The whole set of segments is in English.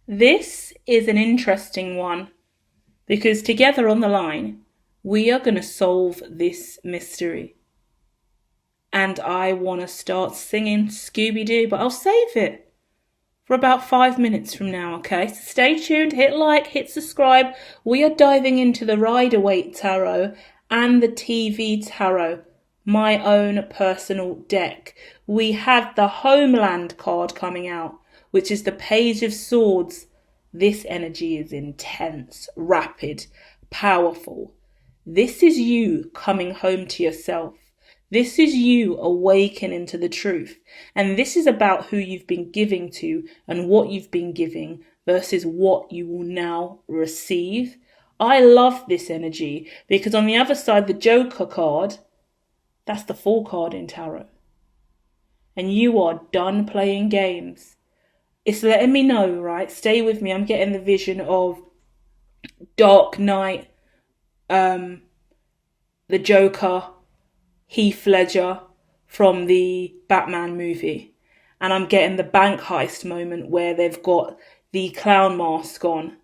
This is an interesting one because together on the line, we are going to solve this mystery. And I want to start singing Scooby-Doo, but I'll save it for about 5 minutes from now, okay? So stay tuned, hit like, hit subscribe. We are diving into the Rider-Waite Tarot and the TV Tarot, my own personal deck. We have the Homeland card coming out, which is the Page of Swords. This energy is intense, rapid, powerful. This is you coming home to yourself. This is you awakening to the truth. And this is about who you've been giving to and what you've been giving versus what you will now receive. I love this energy because on the other side, the Joker card, that's the Fool card in tarot. And you are done playing games. It's letting me know, right? Stay with me. I'm getting the vision of Dark Knight, the Joker, Heath Ledger from the Batman movie. And I'm getting the bank heist moment where they've got the clown mask on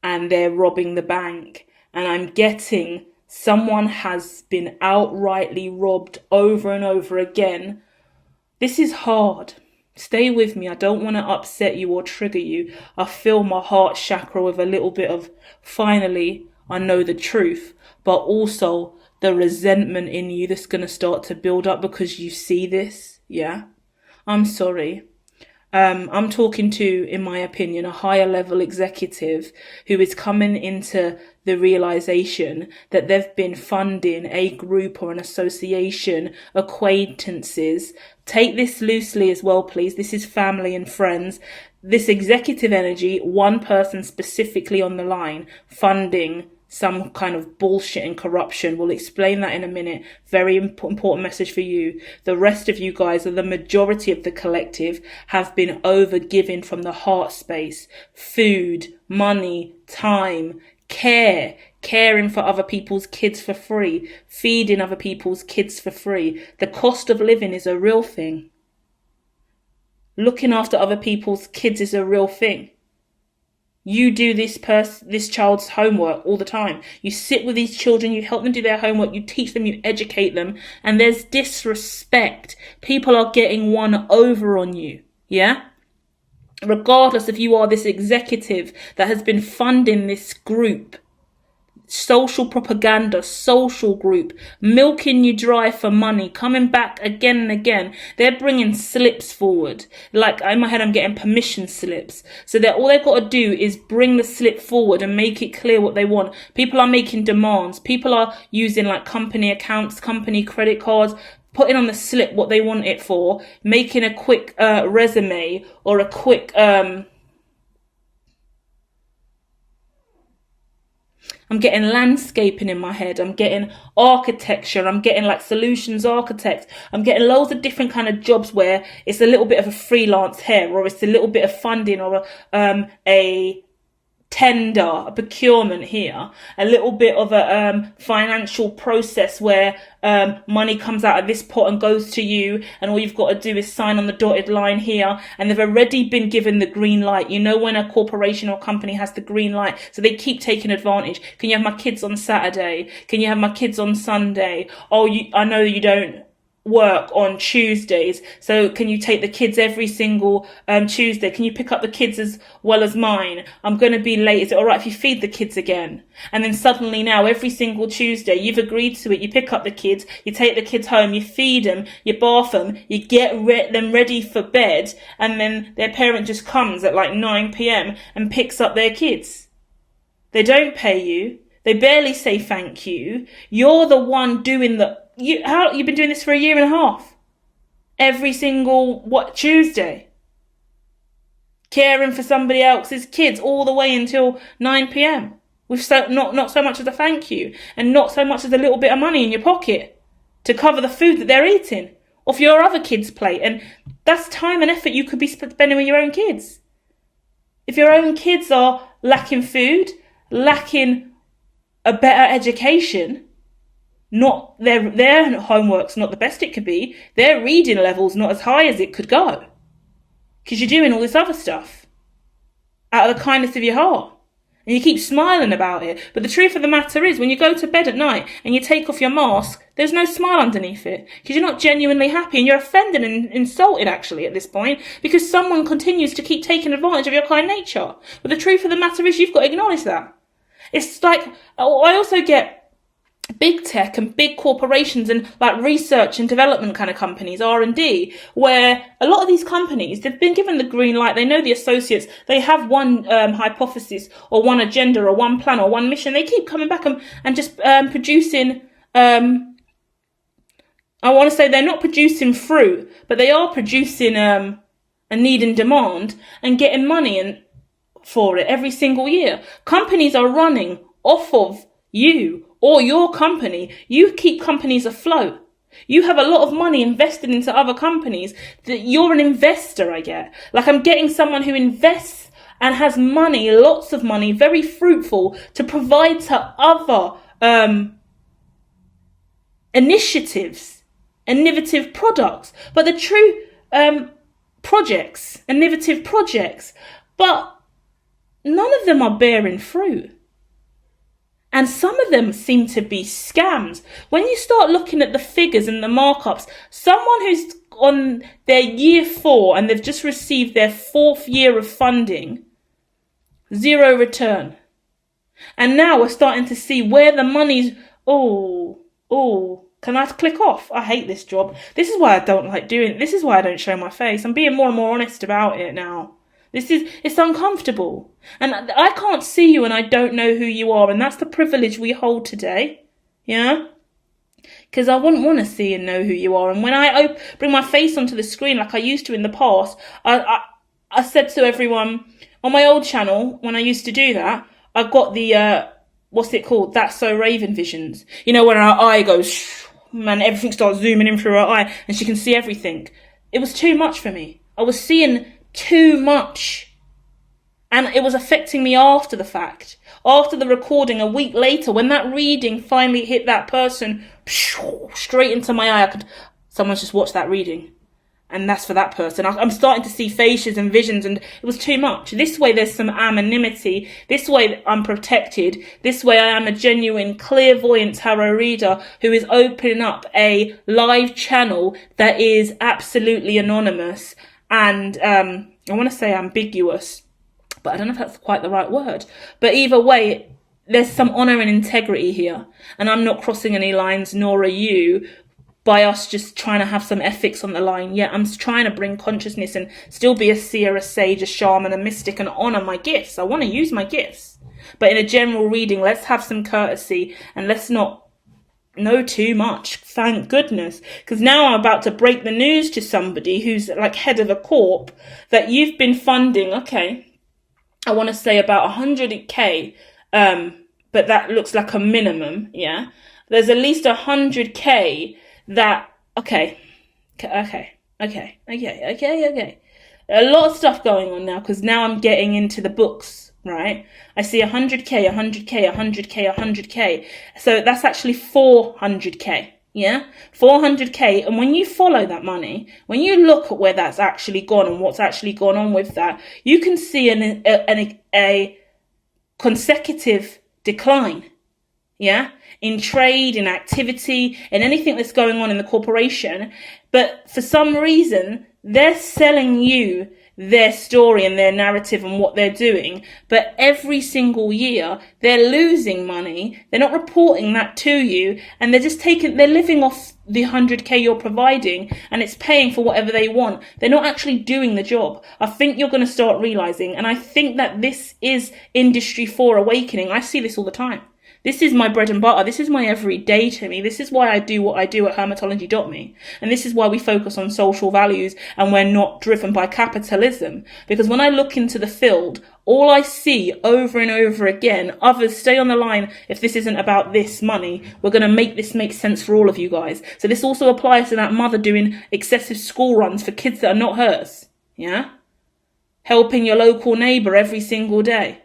and they're robbing the bank. And I'm getting someone has been outrightly robbed over and over again. This is hard. Stay with me. I don't want to upset you or trigger you. I feel my heart chakra with a little bit of finally I know the truth, but also the resentment in you that's going to start to build up because you see this. Yeah, I'm sorry. I'm talking to, in my opinion, a higher level executive who is coming into the realization that they've been funding a group or an association, acquaintances. Take this loosely as well, please. This is family and friends. This executive energy, one person specifically on the line, funding some kind of bullshit and corruption. We'll explain that in a minute. Very important message for you. The rest of you guys, or the majority of the collective, have been overgiven from the heart space. Food, money, time, care, caring for other people's kids for free, feeding other people's kids for free. The cost of living is a real thing. Looking after other people's kids is a real thing. You do this child's homework all the time. You sit with these children, you help them do their homework, you teach them, you educate them, and there's disrespect. People are getting one over on you, yeah? Regardless if you are this executive that has been funding this group, social propaganda, social group, milking you dry for money, coming back again and again. They're bringing slips forward. Like in my head, I'm getting permission slips. So that all they've got to do is bring the slip forward and make it clear what they want. People are making demands. People are using like company accounts, company credit cards, putting on the slip what they want it for, making a quick resume or a quick I'm getting landscaping in my head. I'm getting architecture. I'm getting like solutions architects. I'm getting loads of different kind of jobs where it's a little bit of a freelance here, or it's a little bit of funding, or a tender, a procurement here, a little bit of a financial process where money comes out of this pot and goes to you, and all you've got to do is sign on the dotted line here, and they've already been given the green light. You know when a corporation or company has the green light, so they keep taking advantage. Can you have my kids on Saturday? Can you have my kids on Sunday? Oh, I know you don't work on Tuesdays, so can you take the kids every single Tuesday? Can you pick up the kids as well as mine? I'm going to be late. Is it all right if you feed the kids again? And then suddenly now every single Tuesday you've agreed to it. You pick up the kids, you take the kids home, you feed them, you bath them, you get them ready for bed, and then their parent just comes at like 9 p.m. and picks up their kids. They don't pay you. They barely say thank you. You're the one doing you've been doing this for 1.5 years. Every single Tuesday. Caring for somebody else's kids all the way until 9 p.m. with not so much as a thank you, and not so much as a little bit of money in your pocket to cover the food that they're eating off your other kids' plate. And that's time and effort you could be spending with your own kids. If your own kids are lacking food, lacking a better education, not their homework's not the best it could be, their reading level's not as high as it could go, because you're doing all this other stuff out out of the kindness of your heart. And you keep smiling about it. But the truth of the matter is, when you go to bed at night and you take off your mask, there's no smile underneath it. Because you're not genuinely happy, and you're offended and insulted, actually, at this point. Because someone continues to keep taking advantage of your kind nature. But the truth of the matter is, you've got to acknowledge that. It's like, I also get big tech and big corporations and like research and development kind of companies, R&D, where a lot of these companies, they've been given the green light. They know the associates. They have one hypothesis or one agenda or one plan or one mission. They keep coming back and just producing, I want to say they're not producing fruit, but they are producing a need and demand and getting money for it every single year. Companies are running off of you or your company. You keep companies afloat. You have a lot of money invested into other companies. That you're an investor, I get. Like, I'm getting someone who invests and has money, lots of money, very fruitful, to provide to other initiatives, innovative products. But the true projects, innovative projects, but none of them are bearing fruit. And some of them seem to be scams. When you start looking at the figures and the markups, someone who's on their year 4 and they've just received their 4th year of funding, 0 return. And now we're starting to see where the money's, can I click off? I hate this job. This is why I don't like doing it. This is why I don't show my face. I'm being more and more honest about it now. It's uncomfortable. And I can't see you and I don't know who you are. And that's the privilege we hold today. Yeah? Because I wouldn't want to see and know who you are. And when I bring my face onto the screen like I used to in the past, I said to everyone on my old channel, when I used to do that, I've got the, what's it called? That's So Raven visions. You know, when her eye goes, man, everything starts zooming in through her eye and she can see everything. It was too much for me. I was seeing too much. And it was affecting me after the fact. After the recording, a week later, when that reading finally hit that person straight into my eye, someone's just watched that reading. And that's for that person. I'm starting to see faces and visions, and it was too much. This way there's some anonymity. This way I'm protected. This way I am a genuine clairvoyant tarot reader who is opening up a live channel that is absolutely anonymous and I want to say ambiguous, but I don't know if that's quite the right word. But either way, there's some honour and integrity here, and I'm not crossing any lines, nor are you, by us just trying to have some ethics on the line. Yeah, I'm trying to bring consciousness and still be a seer, a sage, a shaman, a mystic, and honour my gifts. I want to use my gifts. But in a general reading, let's have some courtesy and let's not know too much. Thank goodness. Because now I'm about to break the news to somebody who's like head of a corp that you've been funding, okay, I want to say about 100k, but that looks like a minimum, yeah? There's at least 100k that, okay. A lot of stuff going on now, because now I'm getting into the books, right? I see 100k, 100k, 100k, 100k. So that's actually 400k, yeah? 400k. And when you follow that money, when you look at where that's actually gone and what's actually gone on with that, you can see a consecutive decline, yeah? In trade, in activity, in anything that's going on in the corporation. But for some reason, they're selling you their story and their narrative and what they're doing. But every single year, they're losing money. They're not reporting that to you. And they're living off the 100k you're providing, and it's paying for whatever they want. They're not actually doing the job. I think you're going to start realizing, and I think that this is Industry 4 awakening. I see this all the time. This is my bread and butter. This is my everyday to me. This is why I do what I do at hermitology.me. And this is why we focus on social values and we're not driven by capitalism. Because when I look into the field, all I see over and over again, others stay on the line. If this isn't about this money, we're going to make this make sense for all of you guys. So this also applies to that mother doing excessive school runs for kids that are not hers. Yeah? Helping your local neighbour every single day.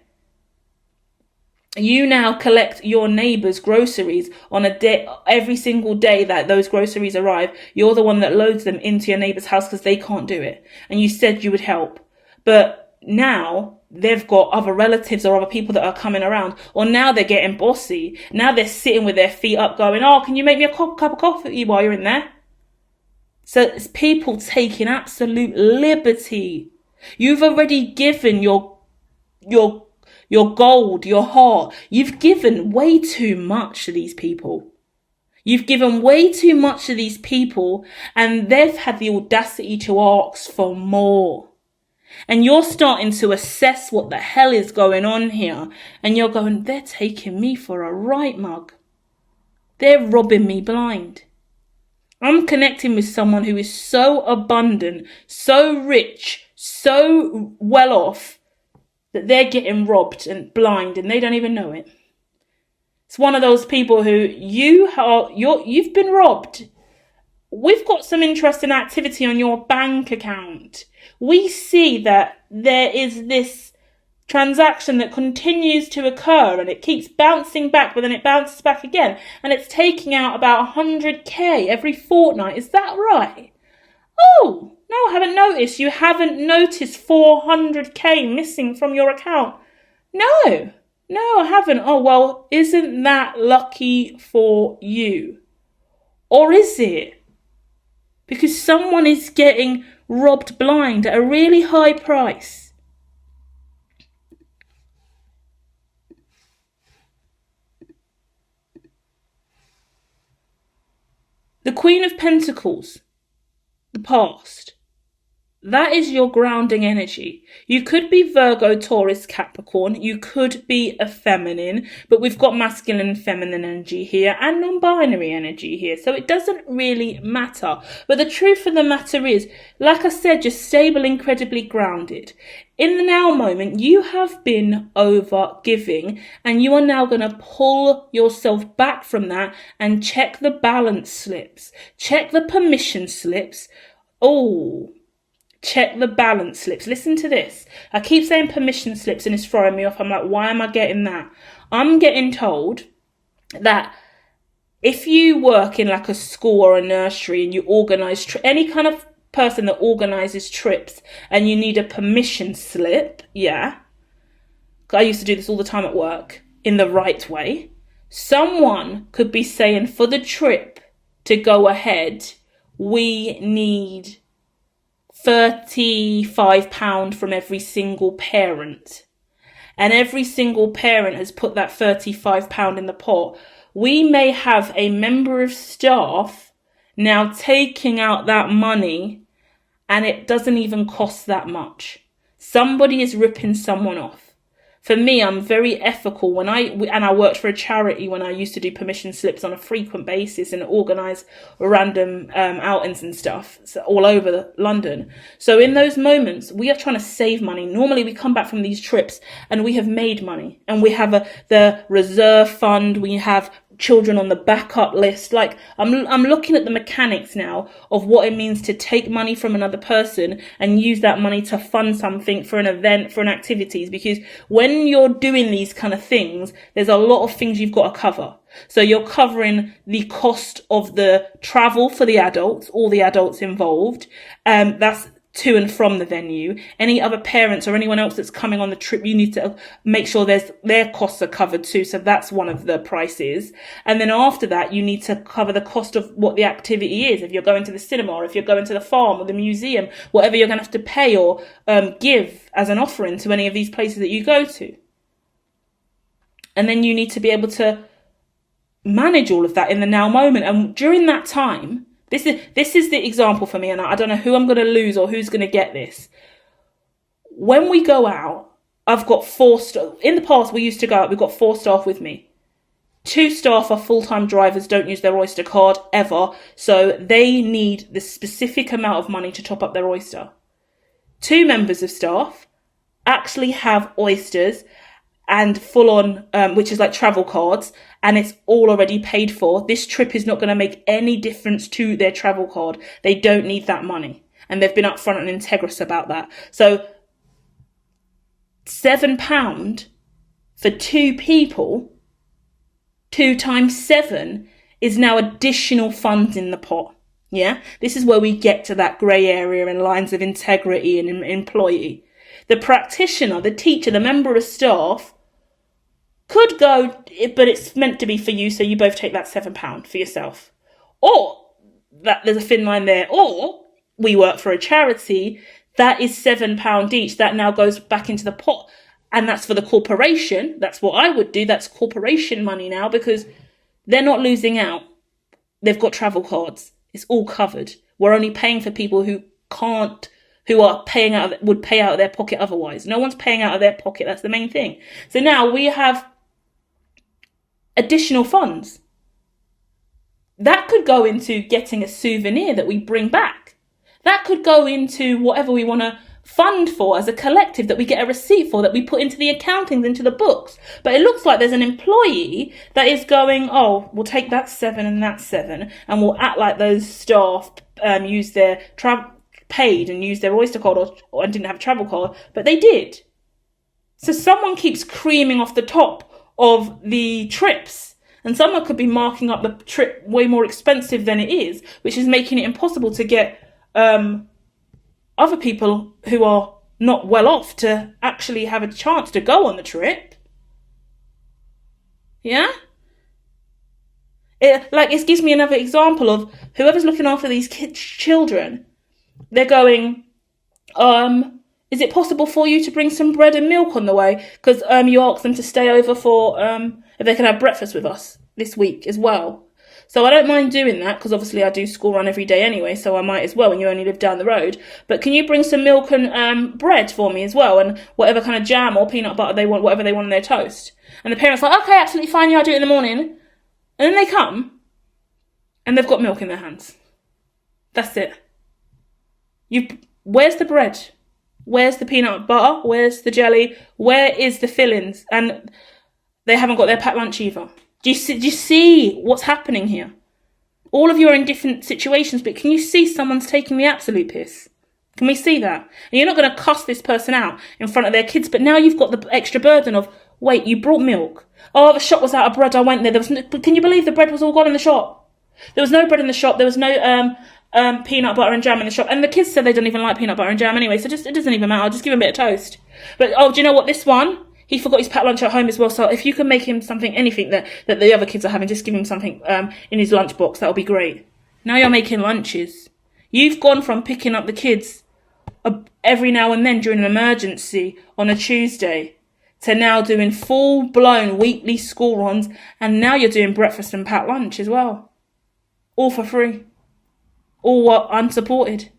You now collect your neighbour's groceries on a day, every single day that those groceries arrive. You're the one that loads them into your neighbour's house because they can't do it. And you said you would help. But now they've got other relatives or other people that are coming around, or now they're getting bossy. Now they're sitting with their feet up going, oh, can you make me a cup of coffee while you're in there? So it's people taking absolute liberty. You've already given your gold, your heart. You've given way too much to these people. You've given way too much to these people, and they've had the audacity to ask for more. And you're starting to assess what the hell is going on here. And you're going, they're taking me for a right mug. They're robbing me blind. I'm connecting with someone who is so abundant, so rich, so well off, that they're getting robbed and blind and they don't even know it. It's one of those people who you've been robbed. We've got some interesting activity on your bank account. We see that there is this transaction that continues to occur and it keeps bouncing back, but then it bounces back again. And it's taking out about 100k every fortnight. Is that right? Oh, no, I haven't noticed. You haven't noticed 400k missing from your account? No, I haven't. Oh, well, isn't that lucky for you? Or is it? Because someone is getting robbed blind at a really high price. The Queen of Pentacles, the past. That is your grounding energy. You could be Virgo, Taurus, Capricorn. You could be a feminine, but we've got masculine and feminine energy here and non-binary energy here. So it doesn't really matter. But the truth of the matter is, like I said, you're stable, incredibly grounded. In the now moment, you have been over giving, and you are now going to pull yourself back from that and check the balance slips. Check the permission slips. Check the balance slips. Listen to this. I keep saying permission slips and it's throwing me off. I'm like, why am I getting that? I'm getting told that if you work in like a school or a nursery and you organise any kind of person that organises trips and you need a permission slip, yeah. I used to do this all the time at work in the right way. Someone could be saying for the trip to go ahead, we need £35 from every single parent. And every single parent has put that £35 in the pot. We may have a member of staff now taking out that money and it doesn't even cost that much. Somebody is ripping someone off. For me, I'm very ethical when I worked for a charity when I used to do permission slips on a frequent basis and organise random outings and stuff all over London. So in those moments, we are trying to save money. Normally we come back from these trips and we have made money and we have the reserve fund. We have children on the backup list. Like I'm looking at the mechanics now of what it means to take money from another person and use that money to fund something for an event, for an activities, because when you're doing these kind of things, there's a lot of things you've got to cover. So you're covering the cost of the travel for the adults, all the adults involved. That's to and from the venue. Any other parents or anyone else that's coming on the trip, you need to make sure their costs are covered too. So that's one of the prices. And then after that, you need to cover the cost of what the activity is. If you're going to the cinema or if you're going to the farm or the museum, whatever you're going to have to pay or give as an offering to any of these places that you go to. And then you need to be able to manage all of that in the now moment. And during that time, this is the example for me, and I don't know who I'm going to lose or who's going to get this. When we go out, I've got 4 staff. In the past, we used to go out, we've got 4 staff with me. 2 staff are full-time drivers, don't use their Oyster card ever, so they need the specific amount of money to top up their Oyster. 2 members of staff actually have Oysters and full on, which is like travel cards, and it's all already paid for. This trip is not going to make any difference to their travel card. They don't need that money. And they've been upfront and integrous about that. So £7 for 2 people, 2 times 7 is now additional funds in the pot. Yeah. This is where we get to that grey area and lines of integrity and employee. The practitioner, the teacher, the member of staff could go, but it's meant to be for you, so you both take that £7 for yourself. Or that there's a thin line there. Or we work for a charity, that is £7 each. That now goes back into the pot. And that's for the corporation. That's what I would do. That's corporation money now, because they're not losing out. They've got travel cards. It's all covered. We're only paying for people who would pay out of their pocket otherwise. No one's paying out of their pocket. That's the main thing. So now we have additional funds. That could go into getting a souvenir that we bring back. That could go into whatever we want to fund for as a collective, that we get a receipt for, that we put into the accountings, into the books. But it looks like there's an employee that is going, oh, we'll take that 7 and that 7, and we'll act like those staff use their paid and used their Oyster card or didn't have a travel card, but they did. So someone keeps creaming off the top of the trips, and someone could be marking up the trip way more expensive than it is, which is making it impossible to get other people who are not well off to actually have a chance to go on the trip. Yeah? It gives me another example of whoever's looking after these children. They're going, is it possible for you to bring some bread and milk on the way? Because you asked them to stay over for, if they can have breakfast with us this week as well. So I don't mind doing that, because obviously I do school run every day anyway, so I might as well, and you only live down the road. But can you bring some milk and bread for me as well, and whatever kind of jam or peanut butter they want, whatever they want on their toast? And the parents are like, okay, absolutely fine, yeah, I'll do it in the morning. And then they come, and they've got milk in their hands. That's it. Where's the bread? Where's the peanut butter? Where's the jelly? Where is the fillings? And they haven't got their packed lunch either. Do you see what's happening here? All of you are in different situations, but can you see someone's taking the absolute piss? Can we see that? And you're not going to cuss this person out in front of their kids, but now you've got the extra burden of, wait, you brought milk. Oh, the shop was out of bread. I went there. But can you believe the bread was all gone in the shop? There was no bread in the shop. There was no peanut butter and jam in the shop. And the kids said they don't even like peanut butter and jam anyway, so it doesn't even matter. I'll just give them a bit of toast. But, oh, do you know what? This one, he forgot his packed lunch at home as well, so if you can make him something, anything that the other kids are having, just give him something in his lunchbox. That'll be great. Now you're making lunches. You've gone from picking up the kids every now and then during an emergency on a Tuesday to now doing full-blown weekly school runs, and now you're doing breakfast and packed lunch as well. All for free. All unsupported.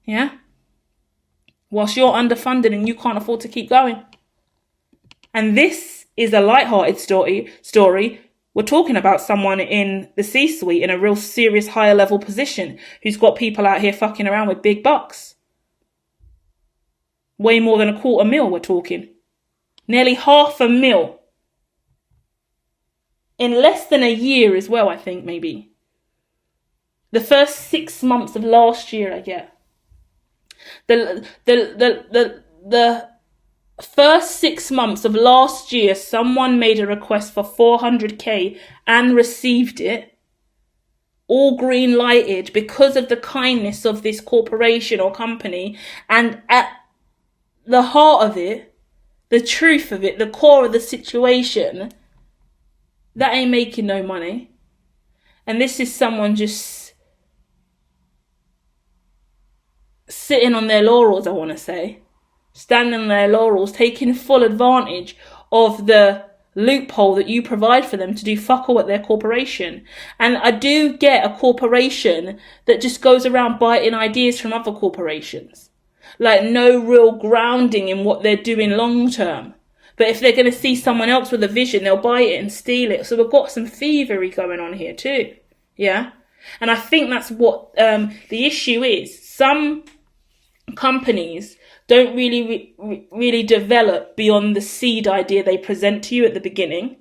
Yeah? Whilst you're underfunded and you can't afford to keep going. And this is a light-hearted story. We're talking about someone in the C-suite in a real serious higher level position who's got people out here fucking around with big bucks. Way more than $250,000 we're talking. Nearly $500,000. In less than a year as well, I think, maybe. The first 6 months of last year, I get. The first 6 months of last year, someone made a request for $400,000 and received it. All green lighted because of the kindness of this corporation or company. And at the heart of it, the truth of it, the core of the situation, that ain't making no money. And this is someone just sitting on their laurels, I want to say. Standing on their laurels, taking full advantage of the loophole that you provide for them to do fuck all at their corporation. And I do get a corporation that just goes around biting ideas from other corporations. Like no real grounding in what they're doing long term. But if they're going to see someone else with a vision, they'll buy it and steal it. So we've got some thievery going on here too. Yeah? And I think that's what the issue is. Some companies don't really develop beyond the seed idea they present to you at the beginning,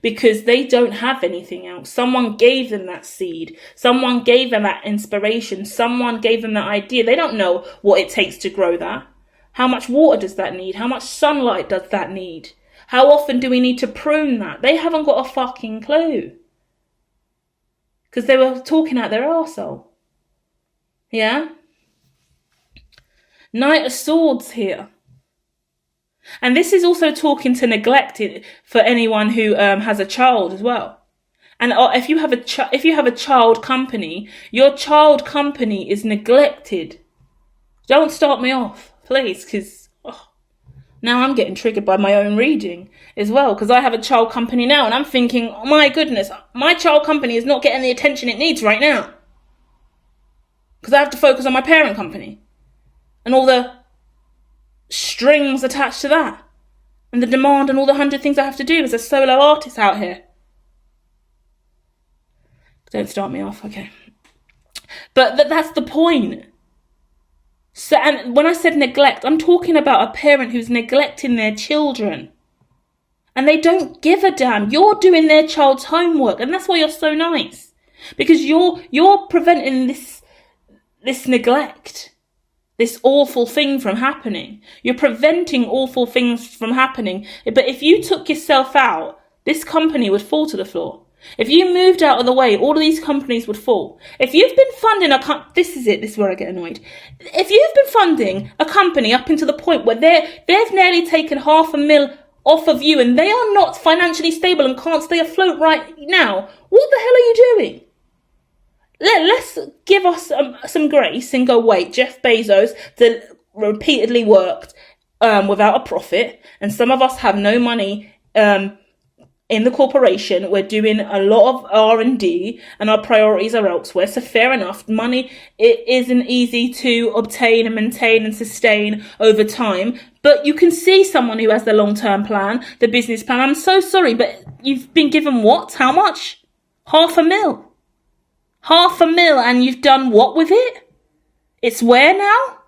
because they don't have anything else. Someone gave them that seed. Someone gave them that inspiration. Someone gave them that idea. They don't know what it takes to grow that. How much water does that need? How much sunlight does that need? How often do we need to prune that? They haven't got a fucking clue. Because they were talking out their arsehole. Yeah? Knight of Swords here. And this is also talking to neglect for anyone who has a child as well. And if you have a child company, your child company is neglected. Don't start me off, please, because now I'm getting triggered by my own reading as well, because I have a child company now, and I'm thinking, oh my goodness, my child company is not getting the attention it needs right now, because I have to focus on my parent company and all the strings attached to that, and the demand and all the 100 things I have to do as a solo artist out here. Don't start me off, okay. But that's the point. So, and when I said neglect, I'm talking about a parent who's neglecting their children. And they don't give a damn. You're doing their child's homework, and that's why you're so nice. Because you're preventing this neglect, this awful thing from happening. You're preventing awful things from happening. But if you took yourself out, this company would fall to the floor. If you moved out of the way, all of these companies would fall. If you've been funding this is where I get annoyed. If you've been funding a company up until the point where they've nearly taken $500,000 off of you, and they are not financially stable and can't stay afloat right now, what the hell are you doing? Let's give us some grace and go, wait, Jeff Bezos repeatedly worked without a profit, and some of us have no money in the corporation. We're doing a lot of R&D and our priorities are elsewhere. So fair enough, money, it isn't easy to obtain and maintain and sustain over time. But you can see someone who has the long-term plan, the business plan. I'm so sorry, but you've been given what? How much? $500,000. $500,000, and you've done what with it? It's where now?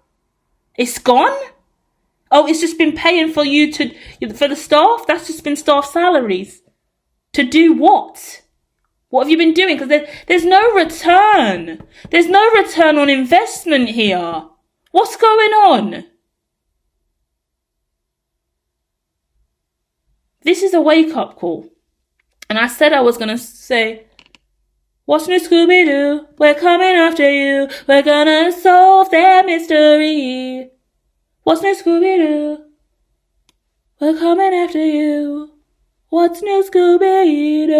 It's gone? Oh, it's just been paying for for the staff? That's just been staff salaries. To do what? What have you been doing? Because there's no return. There's no return on investment here. What's going on? This is a wake-up call. And I said I was going to say, what's new, Scooby-Doo? We're coming after you. We're gonna solve their mystery. What's new, Scooby-Doo? We're coming after you. What's new, Scooby-Doo?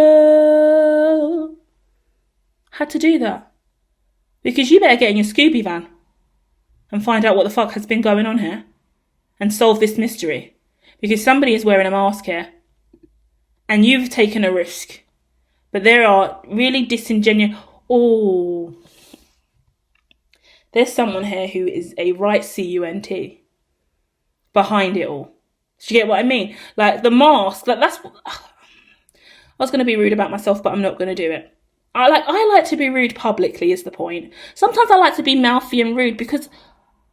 Had to do that. Because you better get in your Scooby van and find out what the fuck has been going on here and solve this mystery. Because somebody is wearing a mask here and you've taken a risk. But there are really disingenuous... Oh. There's someone here who is a right cunt behind it all. Do you get what I mean? Like the mask, that's... I was going to be rude about myself, but I'm not going to do it. I like to be rude publicly is the point. Sometimes I like to be mouthy and rude because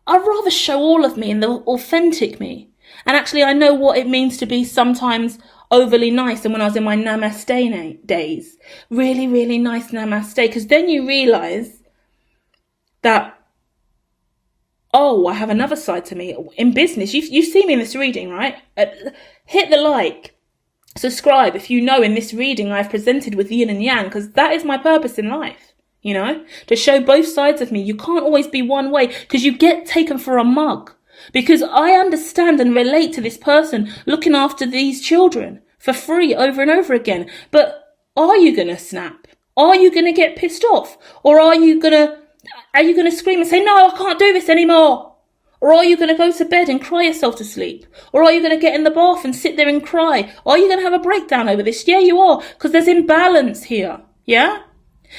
I'd rather show all of me and the authentic me. And actually I know what it means to be sometimes overly nice. And when I was in my namaste days, really, really nice namaste, because then you realise that, oh, I have another side to me. In business, you see me in this reading, right? Hit the like, subscribe if you know in this reading I've presented with yin and yang, because that is my purpose in life, you know? To show both sides of me. You can't always be one way, because you get taken for a mug. Because I understand and relate to this person looking after these children for free over and over again. But are you going to snap? Are you going to get pissed off? Or are you going to scream and say, no, I can't do this anymore? Or are you going to go to bed and cry yourself to sleep? Or are you going to get in the bath and sit there and cry? Are you going to have a breakdown over this? Yeah, you are, because there's imbalance here. Yeah?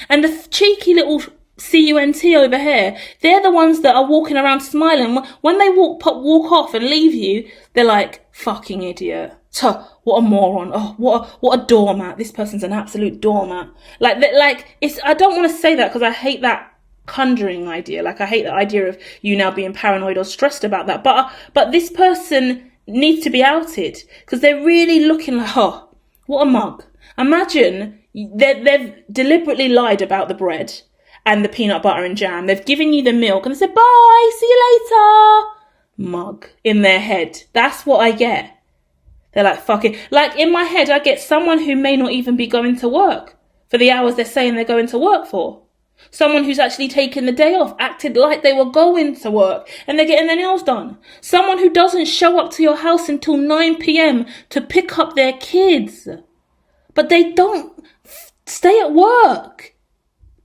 And the cheeky little cunt over here, they're the ones that are walking around smiling. When they walk off and leave you, they're like, fucking idiot. What a moron. Oh, what a doormat. This person's an absolute doormat. I don't want to say that because I hate that conjuring idea. Like, I hate the idea of you now being paranoid or stressed about that. But this person needs to be outed because they're really looking like, oh, what a mug. Imagine they've deliberately lied about the bread and the peanut butter and jam. They've given you the milk and they said, bye, see you later. Mug in their head. That's what I get. They're like, fuck it. Like, in my head, I get someone who may not even be going to work for the hours they're saying they're going to work for. Someone who's actually taken the day off, acted like they were going to work, and they're getting their nails done. Someone who doesn't show up to your house until 9 p.m. to pick up their kids. But they don't stay at work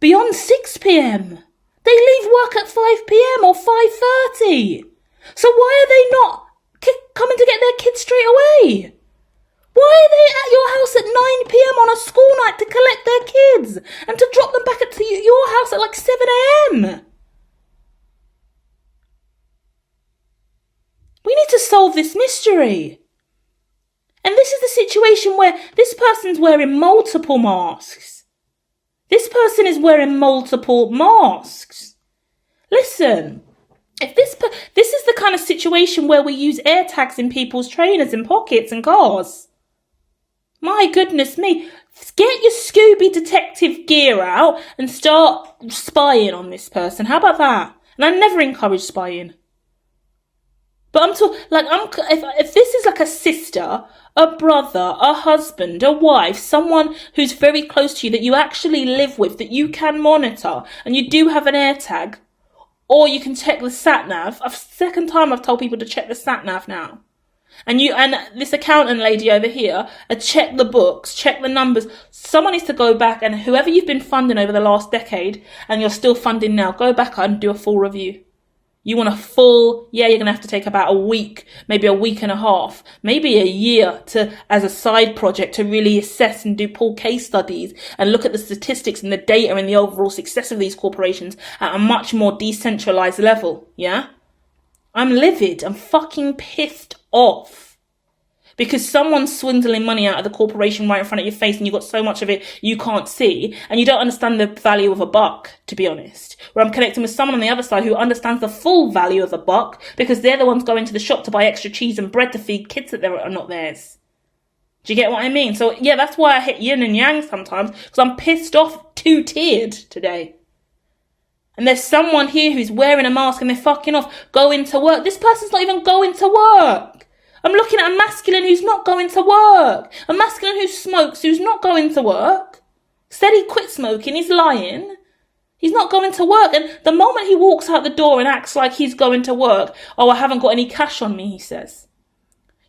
beyond 6 p.m. They leave work at 5 p.m. or 5:30. So why are they not coming to get their kids straight away? Why are they at your house at 9 p.m. on a school night to collect their kids and to drop them back at your house at like 7 a.m.? We need to solve this mystery. And this is the situation where this person's wearing multiple masks. This person is wearing multiple masks. Listen, if this is the kind of situation where we use air tags in people's trainers and pockets and cars. My goodness me, get your Scooby detective gear out and start spying on this person. How about that? And I never encourage spying. But if this is like a sister, a brother, a husband, a wife, someone who's very close to you that you actually live with, that you can monitor, and you do have an air tag, or you can check the sat nav. Second time I've told people to check the sat nav now. And this accountant lady over here, check the books, check the numbers. Someone needs to go back, and whoever you've been funding over the last decade and you're still funding now, go back and do a full review. You want a full, you're going to have to take about a week, maybe a week and a half, maybe a year as a side project to really assess and pull case studies and look at the statistics and the data and the overall success of these corporations at a much more decentralized level. Yeah. I'm livid. I'm fucking pissed off because someone's swindling money out of the corporation right in front of your face, and you've got so much of it you can't see, and you don't understand the value of a buck, to be honest. Where I'm connecting with someone on the other side who understands the full value of a buck because they're the ones going to the shop to buy extra cheese and bread to feed kids that are not theirs. Do you get what I mean? So yeah, that's why I hit yin and yang sometimes, because I'm pissed off, two-tiered today. And there's someone here who's wearing a mask and they're fucking off, going to work. This person's not even going to work. I'm looking at a masculine who's not going to work. A masculine who smokes, who's not going to work. Said he quit smoking, he's lying. He's not going to work. And the moment he walks out the door and acts like he's going to work, oh, I haven't got any cash on me, he says.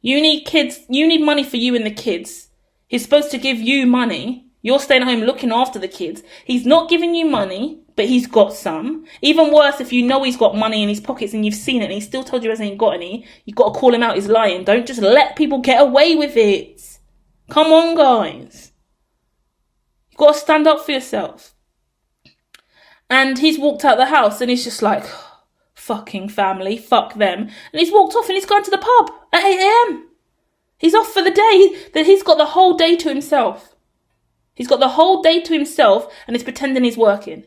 You need money for you and the kids. He's supposed to give you money. You're staying at home looking after the kids. He's not giving you money, but he's got some. Even worse, if you know he's got money in his pockets and you've seen it and he still told you he hasn't got any, you've got to call him out, he's lying. Don't just let people get away with it. Come on, guys. You've got to stand up for yourself. And he's walked out the house and he's just like, fucking family, fuck them. And he's walked off and he's gone to the pub at 8 a.m. He's off for the day. He's got the whole day to himself. He's got the whole day to himself and he's pretending he's working.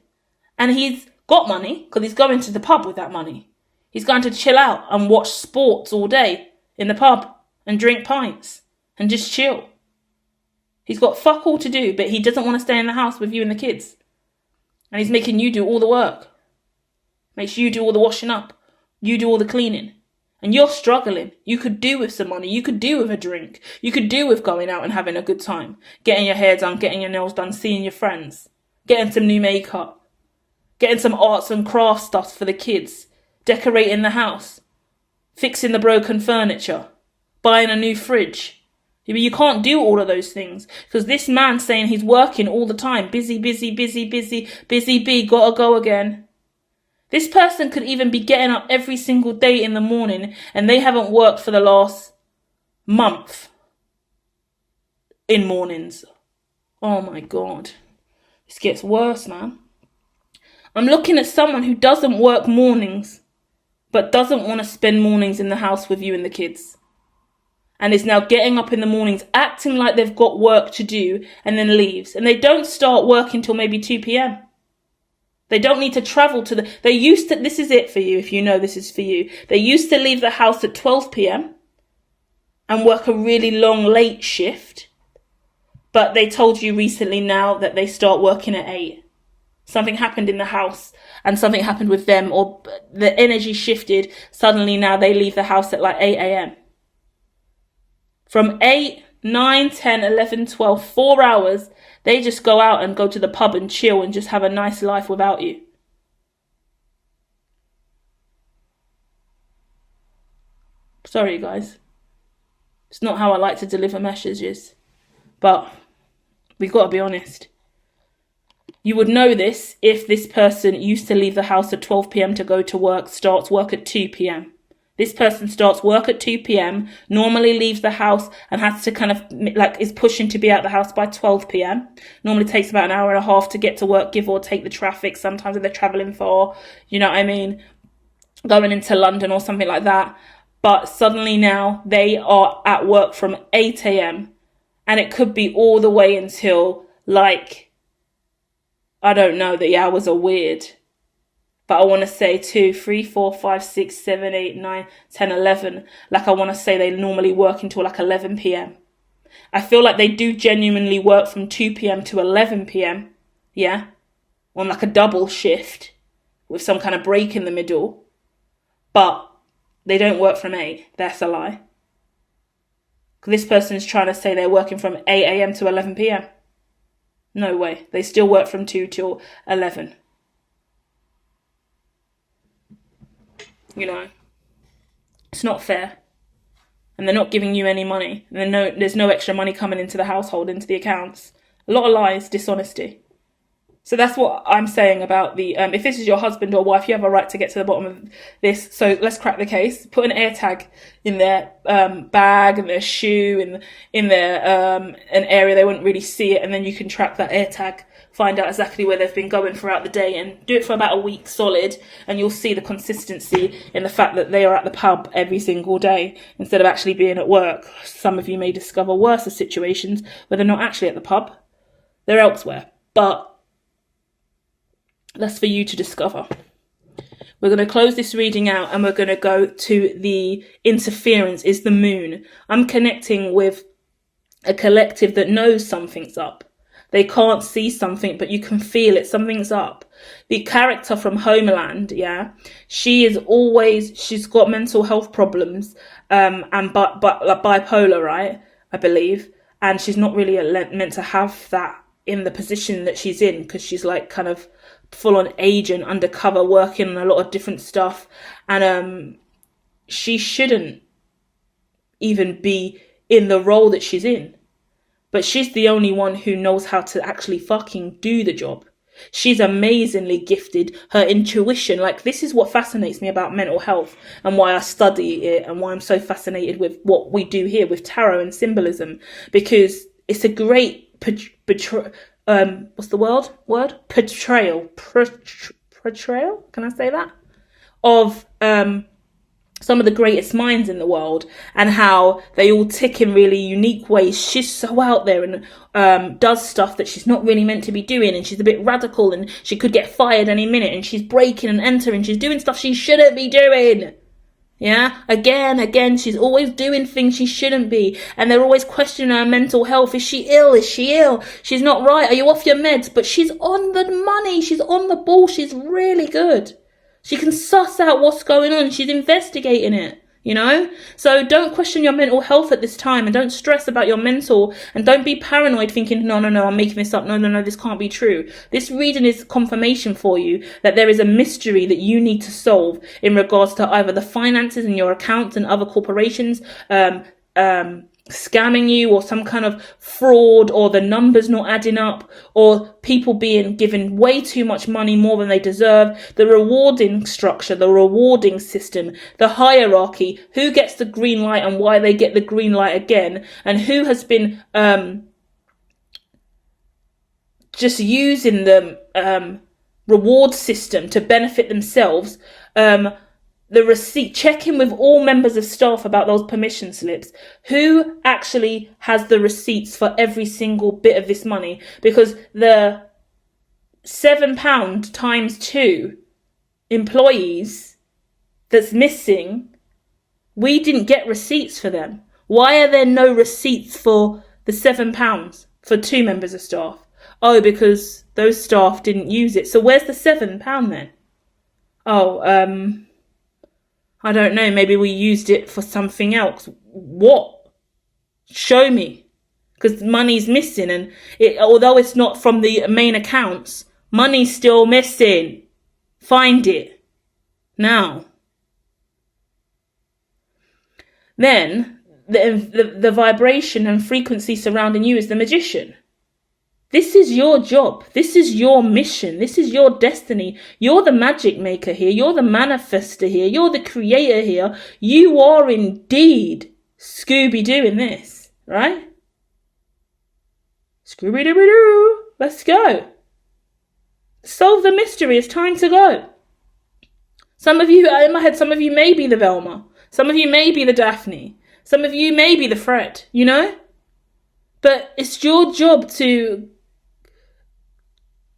And he's got money because he's going to the pub with that money. He's going to chill out and watch sports all day in the pub and drink pints and just chill. He's got fuck all to do, but he doesn't want to stay in the house with you and the kids. And he's making you do all the work. Makes you do all the washing up. You do all the cleaning. And you're struggling. You could do with some money. You could do with a drink. You could do with going out and having a good time. Getting your hair done, getting your nails done, seeing your friends. Getting some new makeup. Getting some arts and crafts stuff for the kids. Decorating the house. Fixing the broken furniture. Buying a new fridge. You can't do all of those things. Because this man's saying he's working all the time. Busy, busy, busy, busy, busy bee, gotta go again. This person could even be getting up every single day in the morning and they haven't worked for the last month in mornings. Oh my God. This gets worse, man. I'm looking at someone who doesn't work mornings but doesn't want to spend mornings in the house with you and the kids. And is now getting up in the mornings, acting like they've got work to do and then leaves. And they don't start work until maybe 2 p.m. They don't need to travel this is it for you if you know this is for you. They used to leave the house at 12 p.m. and work a really long late shift. But they told you recently now that they start working at 8. Something happened in the house and something happened with them, or the energy shifted. Suddenly now they leave the house at like 8 a.m. From 8 9, 10, 11, 12, 4 hours, they just go out and go to the pub and chill and just have a nice life without you. Sorry, guys. It's not how I like to deliver messages. But we've got to be honest. You would know this if this person used to leave the house at 12 p.m. to go to work, starts work at 2 p.m. This person starts work at 2 p.m., normally leaves the house and has to kind of, like, is pushing to be out the house by 12 p.m. Normally takes about an hour and a half to get to work, give or take the traffic. Sometimes if they're traveling far, you know what I mean, going into London or something like that. But suddenly now they are at work from 8 a.m. and it could be all the way until, like, I don't know, the hours are weird. But I want to say 2, 3, 4, 5, 6, 7, 8, 9, 10, 11. Like, I want to say they normally work until like 11 p.m. I feel like they do genuinely work from 2 p.m. to 11 p.m. Yeah? On like a double shift with some kind of break in the middle. But they don't work from 8. That's a lie. This person's trying to say they're working from 8 a.m. to 11 p.m. No way. They still work from 2 till 11. You know, it's not fair. And they're not giving you any money. And there's no extra money coming into the household, into the accounts. A lot of lies, dishonesty. So that's what I'm saying about the, if this is your husband or wife, you have a right to get to the bottom of this. So let's crack the case. Put an AirTag in their bag and their shoe, in their an area they wouldn't really see it, and then you can track that AirTag, find out exactly where they've been going throughout the day, and do it for about a week solid, and you'll see the consistency in the fact that they are at the pub every single day instead of actually being at work. Some of you may discover worse situations where they're not actually at the pub, they're elsewhere. But that's for you to discover. We're going to close this reading out and we're going to go to the interference, is the moon. I'm connecting with a collective that knows something's up. They can't see something, but you can feel it. Something's up. The character from Homeland, yeah, she's got mental health problems, and but like bipolar, right? I believe. And she's not really meant to have that in the position that she's in, because she's like kind of full-on agent, undercover, working on a lot of different stuff, and she shouldn't even be in the role that she's in, but she's the only one who knows how to actually fucking do the job. She's amazingly gifted. Her intuition, like, this is what fascinates me about mental health and why I study it and why I'm so fascinated with what we do here with tarot and symbolism, because it's a great what's the word? Portrayal. Can I say that? Of some of the greatest minds in the world, and how they all tick in really unique ways. She's so out there and does stuff that she's not really meant to be doing, and she's a bit radical, and she could get fired any minute, and she's breaking and entering. She's doing stuff she shouldn't be doing. Yeah, again, she's always doing things she shouldn't be. And they're always questioning her mental health. Is she ill? Is she ill? She's not right. Are you off your meds? But she's on the money. She's on the ball. She's really good. She can suss out what's going on. She's investigating it, you know? So don't question your mental health at this time, and don't stress about your mental, and don't be paranoid thinking, no, I'm making this up. No, this can't be true. This reading is confirmation for you that there is a mystery that you need to solve in regards to either the finances in your accounts and other corporations, scamming you, or some kind of fraud, or the numbers not adding up, or people being given way too much money, more than they deserve. The rewarding structure, the rewarding system, the hierarchy, who gets the green light and why they get the green light again, and who has been just using the reward system to benefit themselves. The receipt, check in with all members of staff about those permission slips. Who actually has the receipts for every single bit of this money? Because the £7 times 2 employees that's missing, we didn't get receipts for them. Why are there no receipts for the £7 for 2 members of staff? Oh, because those staff didn't use it. So where's the £7 then? Oh, I don't know, maybe we used it for something else. What? Show me. because money's missing, and although it's not from the main accounts, money's still missing. Find it now. Then the vibration and frequency surrounding you is the magician. This is your job. This is your mission. This is your destiny. You're the magic maker here. You're the manifester here. You're the creator here. You are indeed Scooby-Doo in this, right? Scooby-Dooby-Doo. Let's go. Solve the mystery. It's time to go. Some of you, in my head, some of you may be the Velma. Some of you may be the Daphne. Some of you may be the Fred, you know? But it's your job to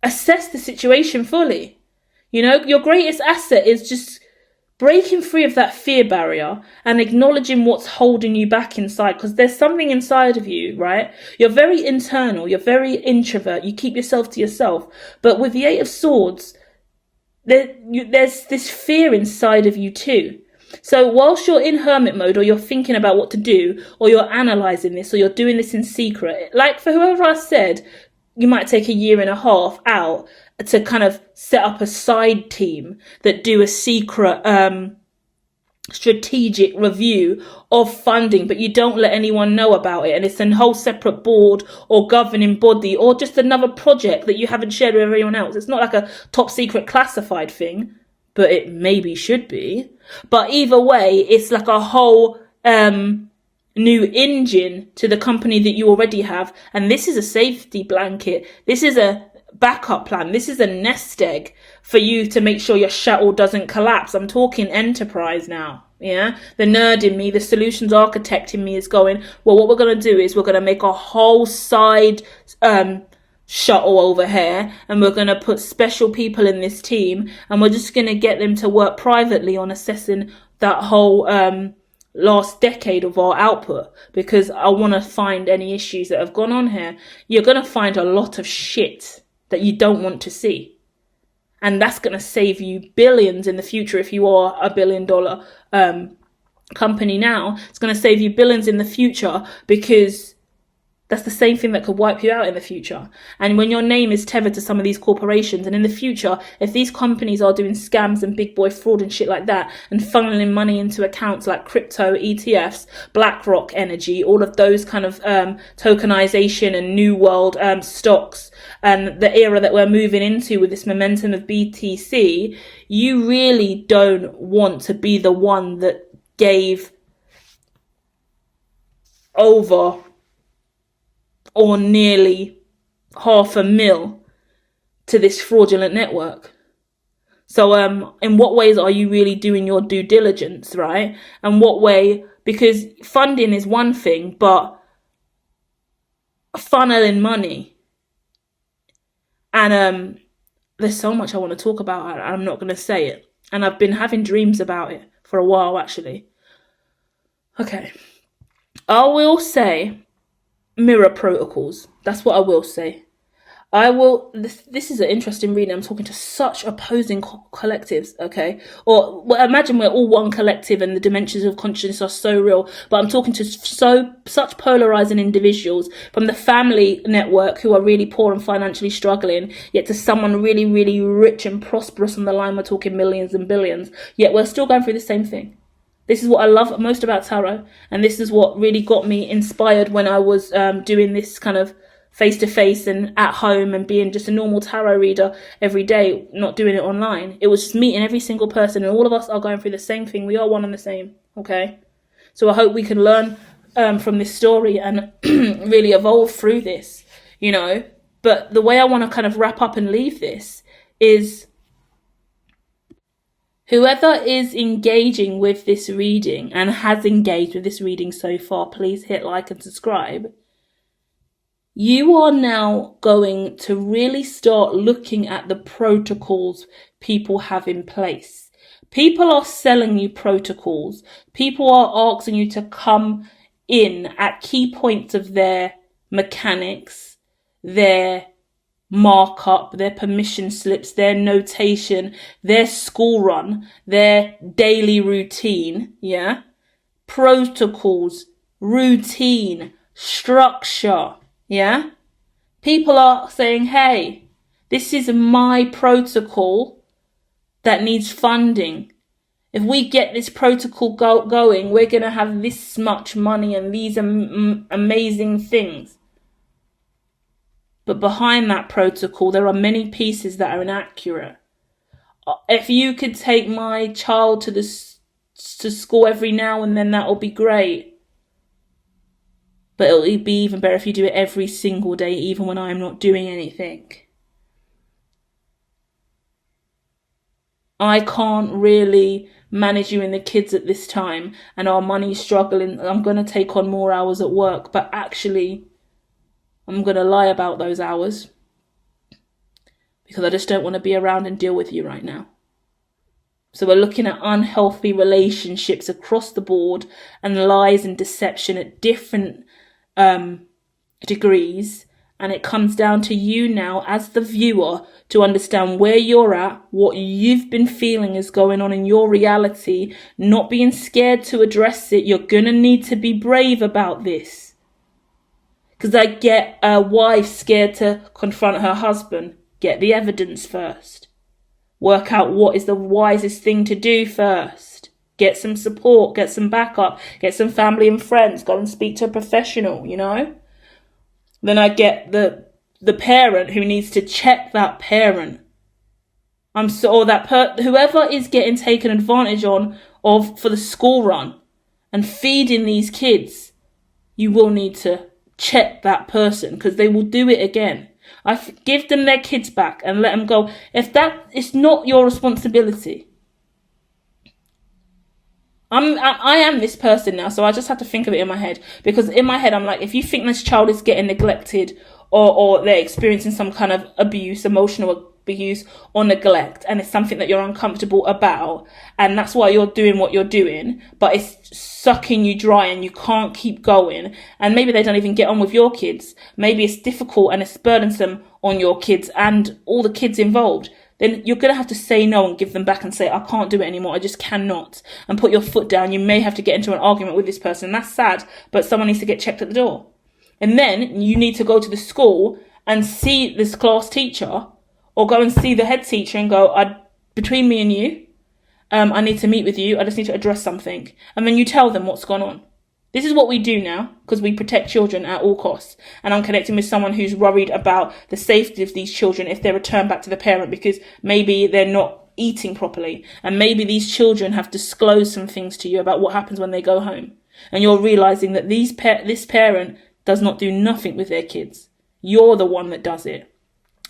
assess the situation fully. You know, your greatest asset is just breaking free of that fear barrier and acknowledging what's holding you back inside, because there's something inside of you, right? You're very internal. You're very introvert. You keep yourself to yourself. But with the Eight of Swords, there's this fear inside of you too. So whilst you're in hermit mode, or you're thinking about what to do, or you're analysing this, or you're doing this in secret, like for whoever I said, you might take a year and a half out to kind of set up a side team that do a secret strategic review of funding, but you don't let anyone know about it, and it's a whole separate board or governing body, or just another project that you haven't shared with everyone else. It's not like a top secret classified thing, but it maybe should be. But either way, it's like a whole new engine to the company that you already have. And this is a safety blanket. This is a backup plan. This is a nest egg for you to make sure your shuttle doesn't collapse. I'm talking enterprise now. Yeah, the nerd in me, the solutions architect in me is going, well, what we're going to do is we're going to make a whole side shuttle over here, and we're going to put special people in this team, and we're just going to get them to work privately on assessing that whole last decade of our output, because I want to find any issues that have gone on here. You're going to find a lot of shit that you don't want to see, and that's going to save you billions in the future. If you are a $1 billion company now, it's going to save you billions in the future, because that's the same thing that could wipe you out in the future. And when your name is tethered to some of these corporations, and in the future, if these companies are doing scams and big boy fraud and shit like that, and funneling money into accounts like crypto, ETFs, BlackRock Energy, all of those kind of tokenization and new world stocks, and the era that we're moving into with this momentum of BTC, you really don't want to be the one that gave over or nearly $500,000 to this fraudulent network. So in what ways are you really doing your due diligence, right? And what way, because funding is one thing, but funneling money, and there's so much I want to talk about, and I'm not going to say it, and I've been having dreams about it for a while, actually. Okay, I will say mirror protocols. That's what I will say. This is an interesting reading. I'm talking to such opposing collectives, okay? Or well, imagine we're all one collective and the dimensions of consciousness are so real, but I'm talking to such polarizing individuals, from the family network who are really poor and financially struggling, yet to someone really, really rich and prosperous on the line. We're talking millions and billions, yet we're still going through the same thing. This is what I love most about tarot, and this is what really got me inspired when I was doing this kind of face-to-face and at home, and being just a normal tarot reader every day, not doing it online. It was just meeting every single person, and all of us are going through the same thing. We are one and the same, okay? So I hope we can learn from this story and really evolve through this, you know? But the way I want to kind of wrap up and leave this is, whoever is engaging with this reading and has engaged with this reading so far, please hit like and subscribe. You are now going to really start looking at the protocols people have in place. People are selling you protocols. People are asking you to come in at key points of their mechanics, their markup, their permission slips, their notation, their school run, their daily routine, yeah? Protocols, routine, structure, yeah? People are saying, hey, this is my protocol that needs funding. If we get this protocol going, we're going to have this much money and these amazing things. But behind that protocol, there are many pieces that are inaccurate. If you could take my child to school every now and then, that will be great. But it'll be even better if you do it every single day, even when I'm not doing anything. I can't really manage you and the kids at this time, and our money's struggling. I'm going to take on more hours at work, but actually, I'm going to lie about those hours because I just don't want to be around and deal with you right now. So we're looking at unhealthy relationships across the board and lies and deception at different degrees. And it comes down to you now as the viewer to understand where you're at, what you've been feeling is going on in your reality, not being scared to address it. You're going to need to be brave about this. Because I get a wife scared to confront her husband. Get the evidence first. Work out what is the wisest thing to do first. Get some support, get some backup, get some family and friends. Go and speak to a professional, you know. Then I get the parent who needs to check that parent. Whoever is getting taken advantage of for the school run and feeding these kids, you will need to check that person because they will do it again. Give them their kids back and let them go. If that is not your responsibility. I am this person now, so I just have to think of it in my head. Because in my head, I'm like, if you think this child is getting neglected or they're experiencing some kind of abuse, emotional abuse or neglect, and it's something that you're uncomfortable about, and that's why you're doing what you're doing, but it's sucking you dry and you can't keep going, and maybe they don't even get on with your kids, maybe it's difficult and it's burdensome on your kids and all the kids involved, then you're going to have to say no and give them back and say, I can't do it anymore, I just cannot, and put your foot down. You may have to get into an argument with this person. That's sad, but someone needs to get checked at the door. And then you need to go to the school and see this class teacher, or go and see the head teacher and go, between me and you, I need to meet with you. I just need to address something. And then you tell them what's gone on. This is what we do now because we protect children at all costs. And I'm connecting with someone who's worried about the safety of these children if they're returned back to the parent because maybe they're not eating properly. And maybe these children have disclosed some things to you about what happens when they go home. And you're realizing that this parent does not do nothing with their kids. You're the one that does it.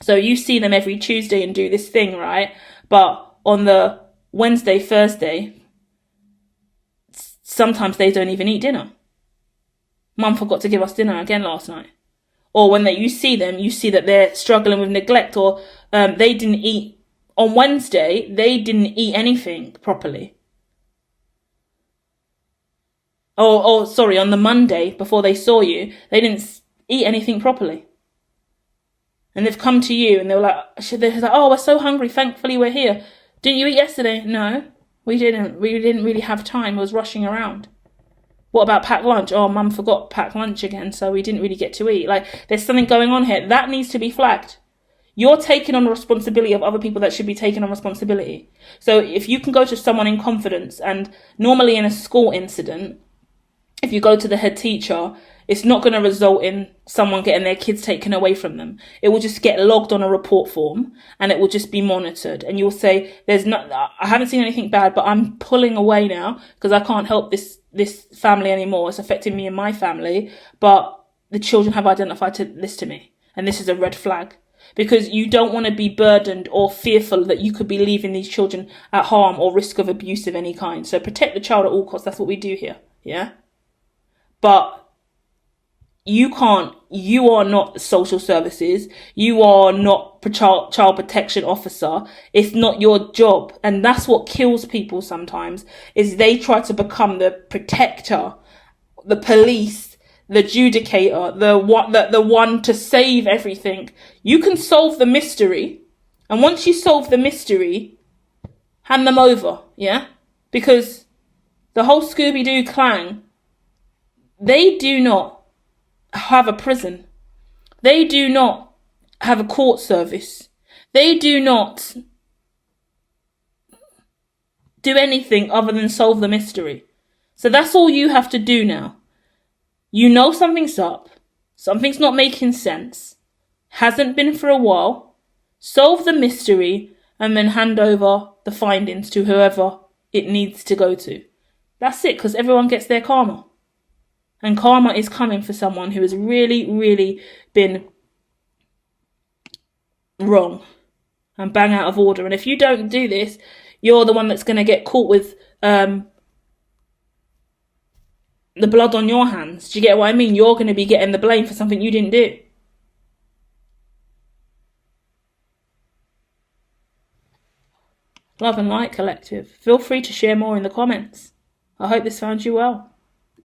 So you see them every Tuesday and do this thing, right? But on the Wednesday, Thursday, sometimes they don't even eat dinner. Mum forgot to give us dinner again last night. Or when you see them, you see that they're struggling with neglect, or they didn't eat on Wednesday. They didn't eat anything properly. Sorry, on the Monday before they saw you, they didn't eat anything properly. And they've come to you and they're like, oh, we're so hungry. Thankfully, we're here. Didn't you eat yesterday? No, we didn't. We didn't really have time. I was rushing around. What about packed lunch? Oh, Mum forgot packed lunch again, so we didn't really get to eat. Like, there's something going on here. That needs to be flagged. You're taking on the responsibility of other people that should be taking on responsibility. So if you can go to someone in confidence, and normally in a school incident, if you go to the head teacher, it's not going to result in someone getting their kids taken away from them. It will just get logged on a report form and it will just be monitored. And you'll say, I haven't seen anything bad, but I'm pulling away now because I can't help this family anymore. It's affecting me and my family. But the children have identified this to me. And this is a red flag. Because you don't want to be burdened or fearful that you could be leaving these children at harm or risk of abuse of any kind. So protect the child at all costs. That's what we do here. Yeah. But you are not social services. You are not child protection officer. It's not your job. And that's what kills people sometimes, is they try to become the protector, the police, the adjudicator, the one to save everything. You can solve the mystery. And once you solve the mystery, hand them over. Yeah. Because the whole Scooby-Doo clan, they do not have a prison. They do not have a court service. They do not do anything other than solve the mystery. So that's all you have to do now. You know something's up. Something's not making sense. Hasn't been for a while. Solve the mystery and then hand over the findings to whoever it needs to go to. That's it, because everyone gets their karma. And karma is coming for someone who has really, really been wrong and bang out of order. And if you don't do this, you're the one that's going to get caught with the blood on your hands. Do you get what I mean? You're going to be getting the blame for something you didn't do. Love and light, collective. Feel free to share more in the comments. I hope this found you well.